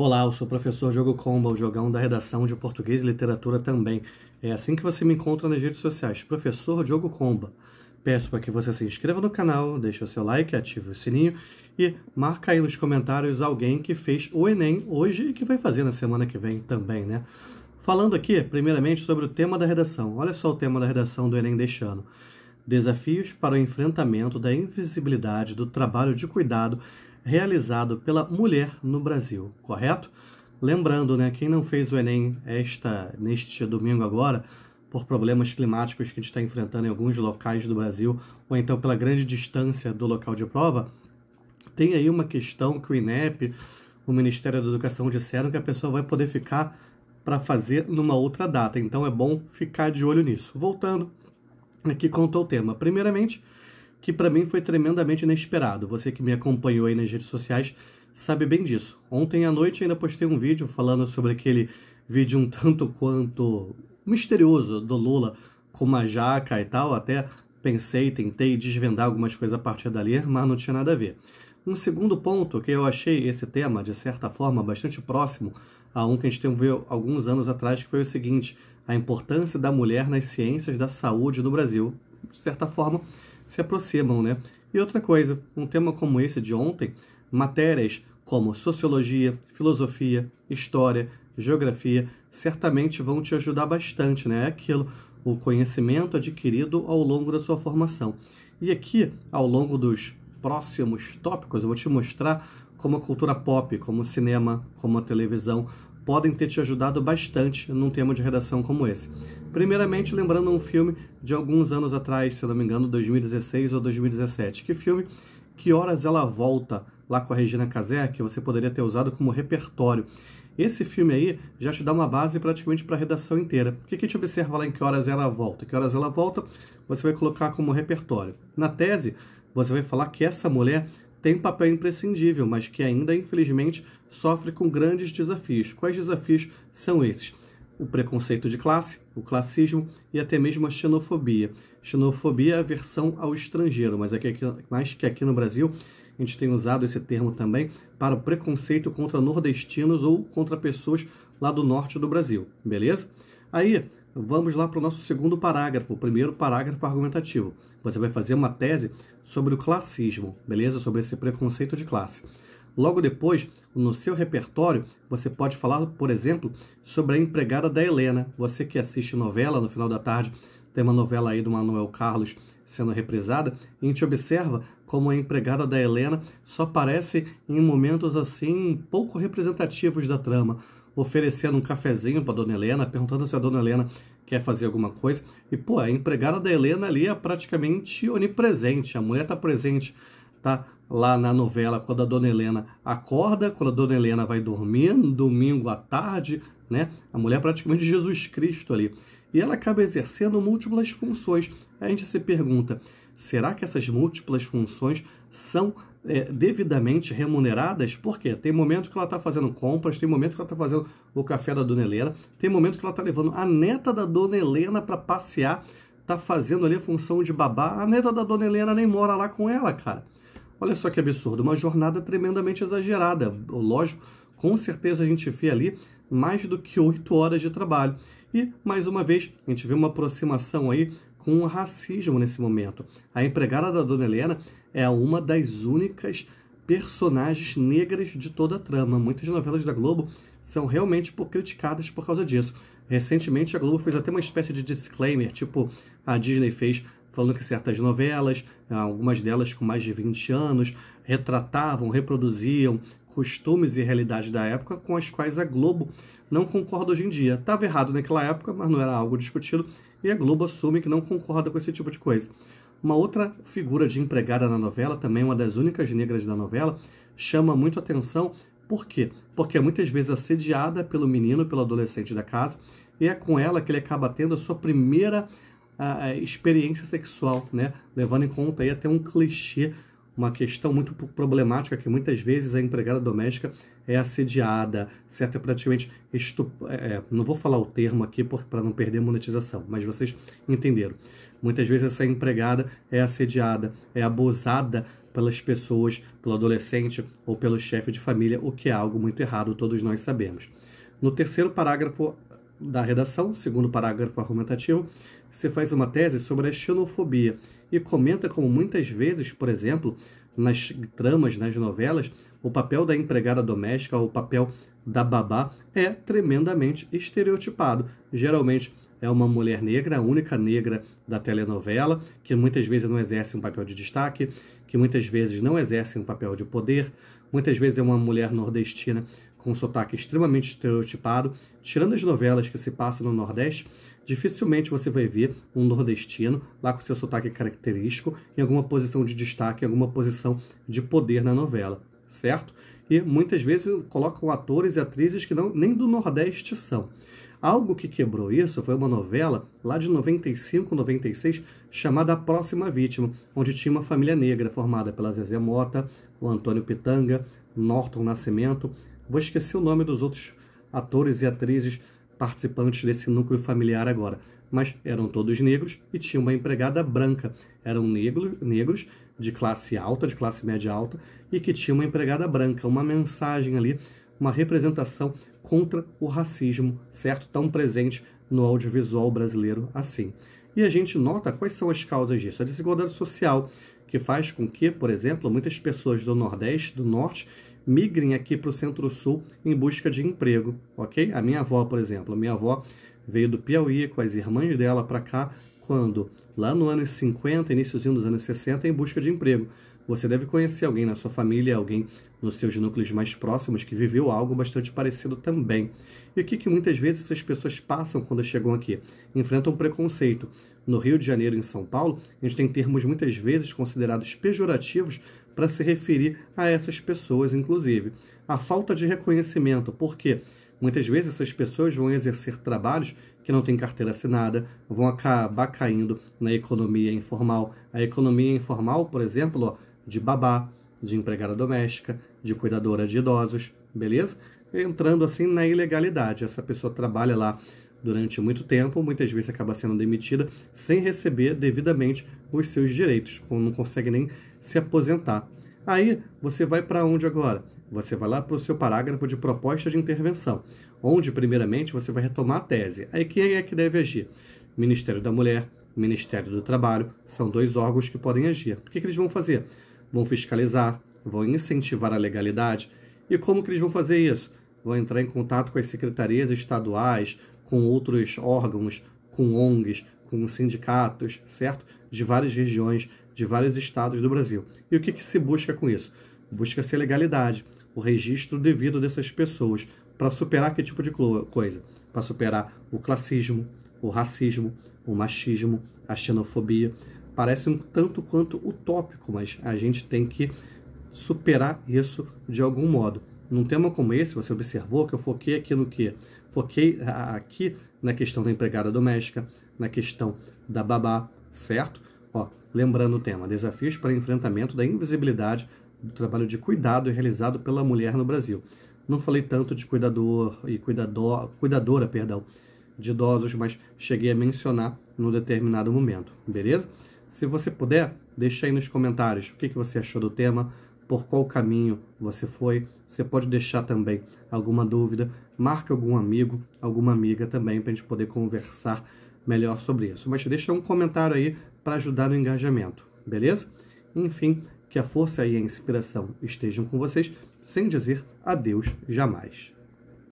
Olá, eu sou o professor Diogo Comba, o Jogão da redação de Português e Literatura também. É assim que você me encontra nas redes sociais, professor Diogo Comba. Peço para que você se inscreva no canal, deixe o seu like, ative o sininho e marca aí nos comentários alguém que fez o Enem hoje e que vai fazer na semana que vem também, né? Falando aqui, primeiramente, sobre o tema da redação. Olha só o tema da redação do Enem deste ano. Desafios para o enfrentamento da invisibilidade do trabalho de cuidado realizado pela mulher no Brasil, correto? Lembrando, né, quem não fez o Enem neste domingo agora, por problemas climáticos que a gente está enfrentando em alguns locais do Brasil, ou então pela grande distância do local de prova, tem aí uma questão que o INEP, o Ministério da Educação, disseram que a pessoa vai poder ficar para fazer numa outra data, então é bom ficar de olho nisso. Voltando aqui quanto ao tema. Primeiramente, que para mim foi tremendamente inesperado. Você que me acompanhou aí nas redes sociais sabe bem disso. Ontem à noite ainda postei um vídeo falando sobre aquele vídeo um tanto quanto misterioso do Lula com uma jaca e tal. Até tentei desvendar algumas coisas a partir dali, mas não tinha nada a ver. Um segundo ponto que eu achei esse tema, de certa forma, bastante próximo a um que a gente teve alguns anos atrás, que foi o seguinte: a importância da mulher nas ciências da saúde no Brasil. De certa forma, se aproximam, né? E outra coisa, um tema como esse de ontem, matérias como sociologia, filosofia, história, geografia, certamente vão te ajudar bastante, né? É aquilo, o conhecimento adquirido ao longo da sua formação. E aqui, ao longo dos próximos tópicos, eu vou te mostrar como a cultura pop, como o cinema, como a televisão, podem ter te ajudado bastante num tema de redação como esse. Primeiramente, lembrando um filme de alguns anos atrás, se não me engano, 2016 ou 2017. Que filme? Que Horas Ela Volta, lá com a Regina Casé, que você poderia ter usado como repertório. Esse filme aí já te dá uma base praticamente para a redação inteira. O que a gente observa lá em Que Horas Ela Volta? Que Horas Ela Volta, você vai colocar como repertório. Na tese, você vai falar que essa mulher tem papel imprescindível, mas que ainda, infelizmente, sofre com grandes desafios. Quais desafios são esses? O preconceito de classe, o classismo e até mesmo a xenofobia. Xenofobia é a aversão ao estrangeiro, mas que aqui no Brasil a gente tem usado esse termo também para o preconceito contra nordestinos ou contra pessoas lá do norte do Brasil, beleza? Aí, vamos lá para o nosso segundo parágrafo, o primeiro parágrafo argumentativo. Você vai fazer uma tese sobre o classismo, beleza? Sobre esse preconceito de classe. Logo depois, no seu repertório, você pode falar, por exemplo, sobre a empregada da Helena. Você que assiste novela, no final da tarde, tem uma novela aí do Manuel Carlos sendo reprisada, e a gente observa como a empregada da Helena só aparece em momentos assim, pouco representativos da trama, oferecendo um cafezinho para Dona Helena, perguntando se a Dona Helena quer fazer alguma coisa. E, pô, a empregada da Helena ali é praticamente onipresente. A mulher tá presente, tá lá na novela quando a Dona Helena acorda, quando a Dona Helena vai dormir, no domingo à tarde, né? A mulher é praticamente Jesus Cristo ali. E ela acaba exercendo múltiplas funções. A gente se pergunta, será que essas múltiplas funções são devidamente remuneradas? Por quê? Tem momento que ela está fazendo compras, tem momento que ela está fazendo o café da Dona Helena, tem momento que ela está levando a neta da Dona Helena para passear, está fazendo ali a função de babá. A neta da Dona Helena nem mora lá com ela, cara. Olha só que absurdo, uma jornada tremendamente exagerada. Lógico, com certeza a gente vê ali mais do que 8 horas de trabalho. E, mais uma vez, a gente vê uma aproximação aí com o racismo nesse momento. A empregada da Dona Helena é uma das únicas personagens negras de toda a trama. Muitas novelas da Globo são realmente criticadas por causa disso. Recentemente, a Globo fez até uma espécie de disclaimer, tipo a Disney fez, falando que certas novelas, algumas delas com mais de 20 anos, retratavam, reproduziam costumes e realidades da época com as quais a Globo não concorda hoje em dia. Estava errado naquela época, mas não era algo discutido, e a Globo assume que não concorda com esse tipo de coisa. Uma outra figura de empregada na novela, também uma das únicas negras da novela, chama muito atenção. Por quê? Porque é muitas vezes assediada pelo menino, pelo adolescente da casa, e é com ela que ele acaba tendo a sua primeira experiência sexual, né? Levando em conta aí até um clichê, uma questão muito problemática, que muitas vezes a empregada doméstica é assediada, certo? É praticamente não vou falar o termo aqui para não perder monetização, mas vocês entenderam. Muitas vezes essa empregada é assediada, é abusada pelas pessoas, pelo adolescente ou pelo chefe de família, o que é algo muito errado, todos nós sabemos. No terceiro parágrafo da redação, segundo parágrafo argumentativo, você faz uma tese sobre a xenofobia e comenta como muitas vezes, por exemplo, nas tramas, nas novelas, o papel da empregada doméstica ou o papel da babá é tremendamente estereotipado. Geralmente é uma mulher negra, a única negra da telenovela, que muitas vezes não exerce um papel de destaque, que muitas vezes não exerce um papel de poder, muitas vezes é uma mulher nordestina com um sotaque extremamente estereotipado. Tirando as novelas que se passam no Nordeste, dificilmente você vai ver um nordestino lá com seu sotaque característico em alguma posição de destaque, em alguma posição de poder na novela, certo? E muitas vezes colocam atores e atrizes que nem do Nordeste são. Algo que quebrou isso foi uma novela lá de 95, 96, chamada A Próxima Vítima, onde tinha uma família negra formada pela Zezé Mota, o Antônio Pitanga, Norton Nascimento. Vou esquecer o nome dos outros atores e atrizes participantes desse núcleo familiar agora, mas eram todos negros e tinha uma empregada branca. Eram negros de classe alta, de classe média alta, e que tinha uma empregada branca, uma mensagem ali, uma representação contra o racismo, certo? Tão presente no audiovisual brasileiro assim. E a gente nota quais são as causas disso. A desigualdade social, que faz com que, por exemplo, muitas pessoas do Nordeste, do Norte, migrem aqui para o Centro-Sul em busca de emprego, ok? A minha avó, por exemplo, veio do Piauí com as irmãs dela para cá, quando, lá no anos 50, iníciozinho dos anos 60, em busca de emprego. Você deve conhecer alguém na sua família, alguém nos seus núcleos mais próximos que viveu algo bastante parecido também. E o que muitas vezes essas pessoas passam quando chegam aqui? Enfrentam preconceito. No Rio de Janeiro e em São Paulo, a gente tem termos muitas vezes considerados pejorativos para se referir a essas pessoas, inclusive. A falta de reconhecimento, porque muitas vezes essas pessoas vão exercer trabalhos que não têm carteira assinada, vão acabar caindo na economia informal. A economia informal, por exemplo, ó, de babá, de empregada doméstica, de cuidadora de idosos, beleza? Entrando assim na ilegalidade. Essa pessoa trabalha lá durante muito tempo, muitas vezes acaba sendo demitida sem receber devidamente os seus direitos, não consegue nem se aposentar. Aí você vai para onde agora? Você vai lá para o seu parágrafo de proposta de intervenção, onde primeiramente você vai retomar a tese. Aí quem é que deve agir? Ministério da Mulher, Ministério do Trabalho, são dois órgãos que podem agir. O que eles vão fazer? Vão fiscalizar, vão incentivar a legalidade. E como que eles vão fazer isso? Vão entrar em contato com as secretarias estaduais, com outros órgãos, com ONGs, com sindicatos, certo? De várias regiões, de vários estados do Brasil. E o que se busca com isso? Busca-se a legalidade, o registro devido dessas pessoas, para superar que tipo de coisa? Para superar o classismo, o racismo, o machismo, a xenofobia. Parece um tanto quanto utópico, mas a gente tem que superar isso de algum modo. Num tema como esse, você observou que eu foquei aqui no quê? Foquei aqui na questão da empregada doméstica, na questão da babá, certo? Ó, lembrando o tema, desafios para enfrentamento da invisibilidade do trabalho de cuidado realizado pela mulher no Brasil. Não falei tanto de cuidador e cuidadora, perdão, de idosos, mas cheguei a mencionar num determinado momento, beleza? Se você puder, deixa aí nos comentários o que você achou do tema, por qual caminho você foi. Você pode deixar também alguma dúvida, marca algum amigo, alguma amiga também, para a gente poder conversar melhor sobre isso. Mas deixa um comentário aí para ajudar no engajamento, beleza? Enfim, que a força e a inspiração estejam com vocês, sem dizer adeus jamais.